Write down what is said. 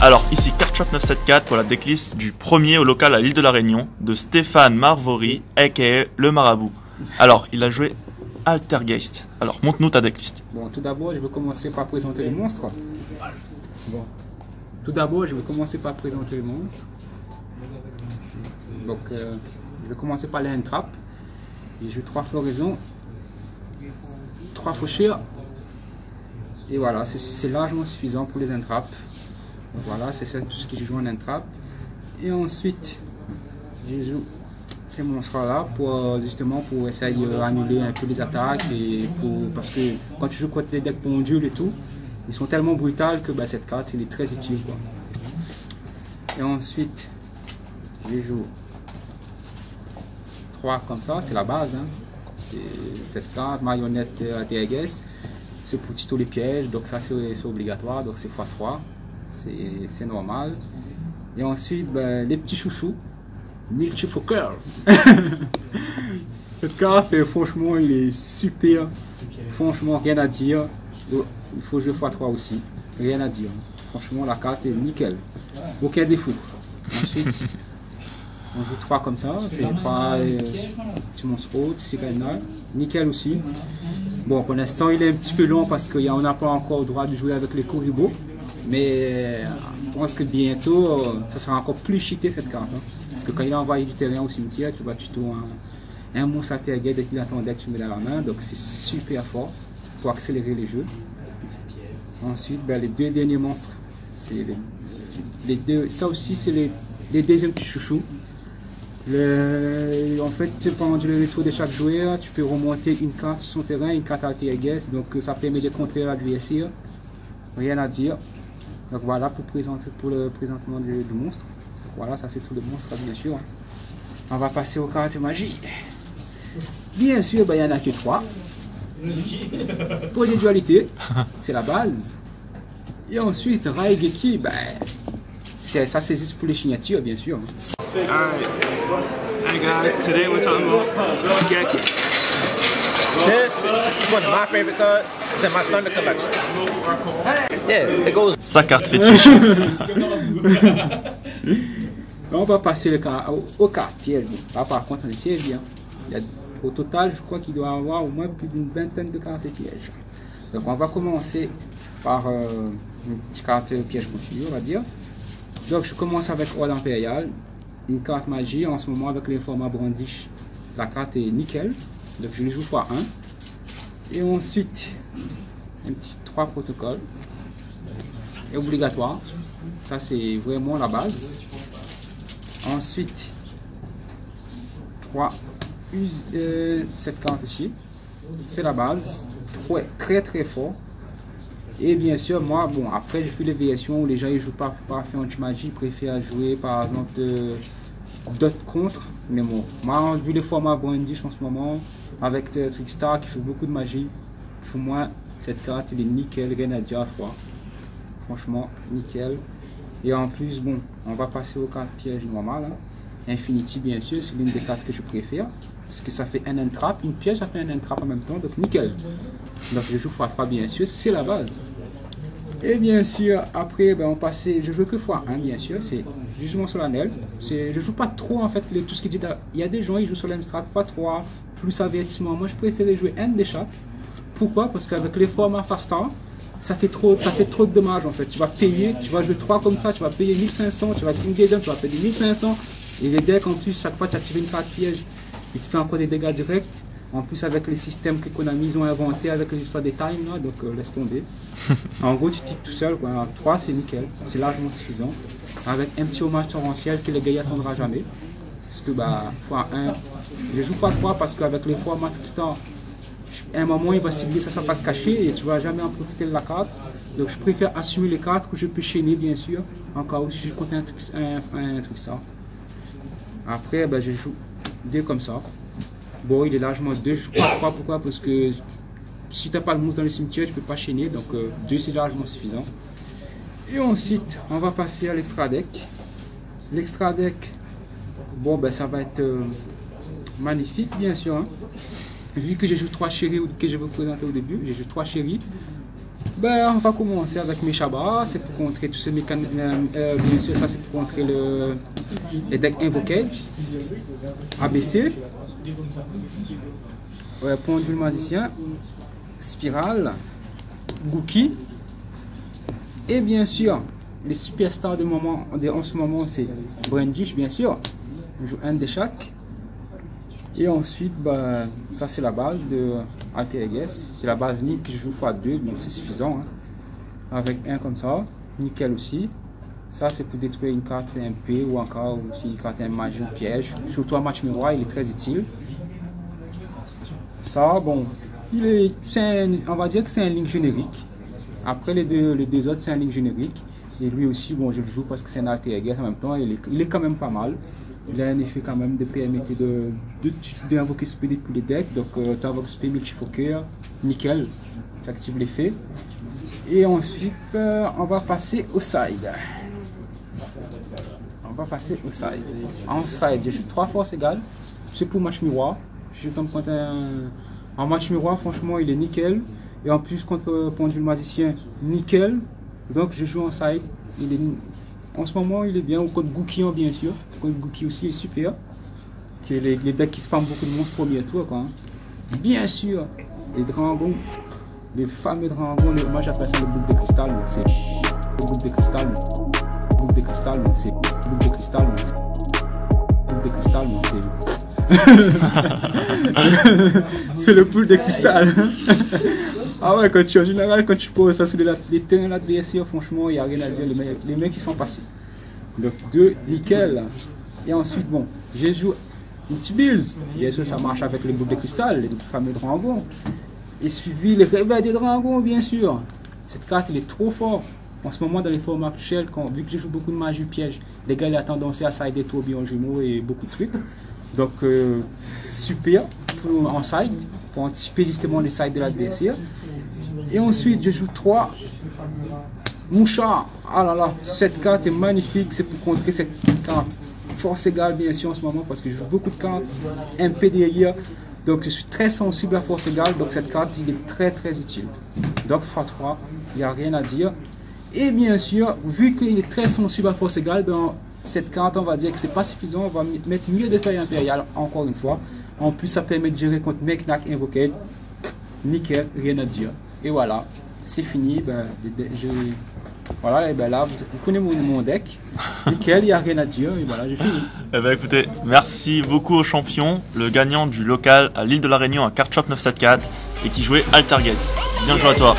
Alors ici Card Shop 974 pour la decklist du premier au local à l'île de la Réunion de Stéphane Marvori aka le Marabout. Alors il a joué Altergeist. Alors montre-nous ta decklist. Bon, tout d'abord je vais commencer par présenter les monstres. Bon, tout d'abord je vais commencer par présenter les monstres. Donc je vais commencer par les hand traps. J'ai joué 3 floraisons, 3 faucheurs. Et voilà, c'est largement suffisant pour les hand traps. Voilà, c'est tout ce que je joue en entrap. Et ensuite, je joue ces monstres-là pour justement pour essayer d'annuler un peu les attaques et parce que quand tu joues contre les decks pendules et tout, ils sont tellement brutales que cette carte elle est très utile quoi. Et ensuite, je joue 3 comme ça, c'est la base. Hein. C'est cette carte, marionnette ATGS. C'est pour tuto les pièges, donc ça c'est obligatoire, donc c'est x3. C'est normal. Et ensuite, les petits chouchous, Multifocal. Cette carte, franchement, il est super. Franchement, rien à dire. Il faut jouer x3 aussi. Rien à dire. Franchement, la carte est nickel. Aucun défaut. Ensuite, on joue 3 comme ça. C'est 3 petits monstres hautes, Sirena. Nickel aussi. Bon, pour l'instant, il est un petit peu long parce qu'on n'a pas encore le droit de jouer avec les Kuribo. Mais je pense que bientôt, ça sera encore plus cheaté cette carte. Hein. Parce que quand il a envoyé du terrain au cimetière, tu vas tuto un monstre Altergeist dès qu'il a ton deck, tu mets dans la main. Donc c'est super fort pour accélérer les jeux. Ensuite, les 2 derniers monstres, c'est les 2. Ça aussi, c'est les deuxièmes petits chouchous. En fait, pendant le retour de chaque joueur, tu peux remonter une carte sur son terrain, une carte Altergeist. Donc ça permet de contrer l'adversaire. Rien à dire. Donc voilà pour le présentement du monstre. Donc voilà, ça c'est tout le monstre bien sûr. On va passer aux cartes magie. Bien sûr, il n'y en a que 3. Pour les dualités, c'est la base. Et ensuite, Raigeki, ça c'est juste pour les signatures bien sûr. Alright. Hey guys, today we're talking about Geki. This is one of my favorite cards. It's in my Thunder collection. Yeah, it goes. Sa carte fétiche. On va passer aux cartes pièges. Là, par contre, on est servi. Hein. Au total, je crois qu'il doit y avoir au moins plus d'une vingtaine de cartes pièges. Donc, on va commencer par une petite carte piège continu, on va dire. Donc, je commence avec Horde Impériale, une carte magie. En ce moment, avec les formats Brandish, la carte est nickel. Donc, je les joue x1. Et ensuite, un petit 3 protocoles. Et obligatoire. Ça, c'est vraiment la base. Ensuite, 3 cette carte ici. C'est la base. Très très fort. Et bien sûr, moi, bon, après, j'ai fait les versions où les gens ne jouent pas fait anti-magie. Ils préfèrent jouer par exemple d'autres contre. Mais bon, moi, vu les formats Brandish en ce moment, avec Trickstar qui joue beaucoup de magie, pour moi, cette carte, elle est nickel. Rien à dire à 3. Franchement, nickel. Et en plus, bon, on va passer aux cartes pièges normales. Hein. Infinity, bien sûr, c'est l'une des cartes que je préfère. Parce que ça fait un entrap, une piège, ça fait un entrap en même temps, donc nickel. Donc je joue x3, bien sûr, c'est la base. Et bien sûr, après, on passait, je joue que x1, bien sûr, c'est jugement solennel. Je joue pas trop, en fait, tout ce qui dit. Il y a des gens, ils jouent sur l'Amstrad x3, plus avertissement. Moi, je préférais jouer un des chaque. Pourquoi? Parce qu'avec les formats fast time, ça fait trop de dommages en fait. Tu vas payer, tu vas jouer 3 comme ça, tu vas payer 1500, tu vas une deuxième, tu vas payer 1500. Et les decks en plus, chaque fois tu actives une carte piège, il te fait encore des dégâts directs. En plus avec les systèmes que Konami ont inventés avec les histoires des times là, donc laisse tomber. En gros tu tiques tout seul, quoi. 3 c'est nickel, c'est largement suffisant. Avec un petit hommage torrentiel que les gars n'attendra jamais. Parce que x1, je joue pas 3 parce qu'avec les formats Trickstar, à un moment il va cibler sa face cachée et tu vas jamais en profiter de la carte. Donc je préfère assumer les cartes que je peux chaîner bien sûr, en cas où si je compte un Trickstar. Après je joue 2 comme ça. Bon, il est largement 2, je joue pas 3, pourquoi? Parce que si tu n'as pas le monstre dans le cimetière, tu peux pas chaîner, donc 2 c'est largement suffisant. Et ensuite, on va passer à l'extra deck. L'extra deck, bon ça va être magnifique bien sûr. Hein. Vu que j'ai joué 3 chéris que je vais vous présenter au début, j'ai joué 3 chéris. Ben, on va commencer avec Meshaba, c'est pour contrer tous ces mécanismes. Bien sûr, ça c'est pour contrer les decks Invocage, ABC, Pendule Magicien, Spirale, Gookie, et bien sûr, les superstars en ce moment c'est Brandish, bien sûr, je joue un de chaque. Et ensuite, bah, ça c'est la base de Altergeist. C'est la base Nick que je joue x2, donc c'est suffisant. Hein. Avec un comme ça, nickel aussi. Ça c'est pour détruire une carte MP ou encore aussi une carte magie ou piège. Surtout un match miroir, il est très utile. Ça, bon, on va dire que c'est un link générique. Après les deux autres, c'est un link générique. Et lui aussi, bon, je le joue parce que c'est un Altergeist en même temps. Il est quand même pas mal. Il a un effet quand même de permettre d'invoquer Speedy pour les decks. Donc tu invoques Speedy Multifoker, nickel, tu actives l'effet. Et ensuite on va passer au side. En side, je joue 3 forces égales. C'est pour match miroir. Je tombe contre en match miroir, franchement il est nickel. Et en plus contre Pendule Magicien, nickel. Donc je joue en side. En ce moment, il est bien, au code Gookie, bien sûr. Le code Gookie aussi est super. Que les decks qui spamment beaucoup de monstres premier tour, quoi. Hein. Bien sûr, les dragons, les fameux dragons, moi j'appelle ça le boucle de cristal. C'est le boucle de cristal. Le boucle de cristal, c'est le boucle de cristal. Le boucle de cristal, c'est le boucle de cristal. Ah ouais, en général, quand tu poses ça sur les terrains de l'adversaire, franchement, il n'y a rien à dire. Les mecs, ils sont passés. Donc, 2, nickel. Et ensuite, bon, je joue une petite Bills. Bien sûr, ça marche avec les boules de cristal, les fameux dragons. Et suivi les réveils des dragons, bien sûr. Cette carte, elle est trop forte. En ce moment, dans les formats actuels, vu que je joue beaucoup de magie piège, les gars, il a tendance à sider tourbillon jumeaux et beaucoup de trucs. Donc, super en side, pour anticiper justement les sides de l'adversaire. Et ensuite, je joue 3 mouchards. Ah là là, cette carte est magnifique. C'est pour contrer cette carte. Force égale, bien sûr, en ce moment, parce que je joue beaucoup de cartes MP derrière. Donc, je suis très sensible à force égale. Donc, cette carte, il est très très utile. Donc, x3, il n'y a rien à dire. Et bien sûr, vu qu'il est très sensible à force égale, ben, cette carte, on va dire que c'est pas suffisant. On va mettre mieux de feuilles impériales, encore une fois. En plus, ça permet de gérer contre Meknak Invocate. Nickel, rien à dire. Et voilà, c'est fini. Ben, voilà, et ben là, vous connaissez mon deck. Nickel, il n'y a rien à dire. Et voilà, j'ai fini. Eh ben écoutez, merci beaucoup au champion, le gagnant du local à l'île de la Réunion à Card Shop 974 et qui jouait Altergeist. Bien joué à toi.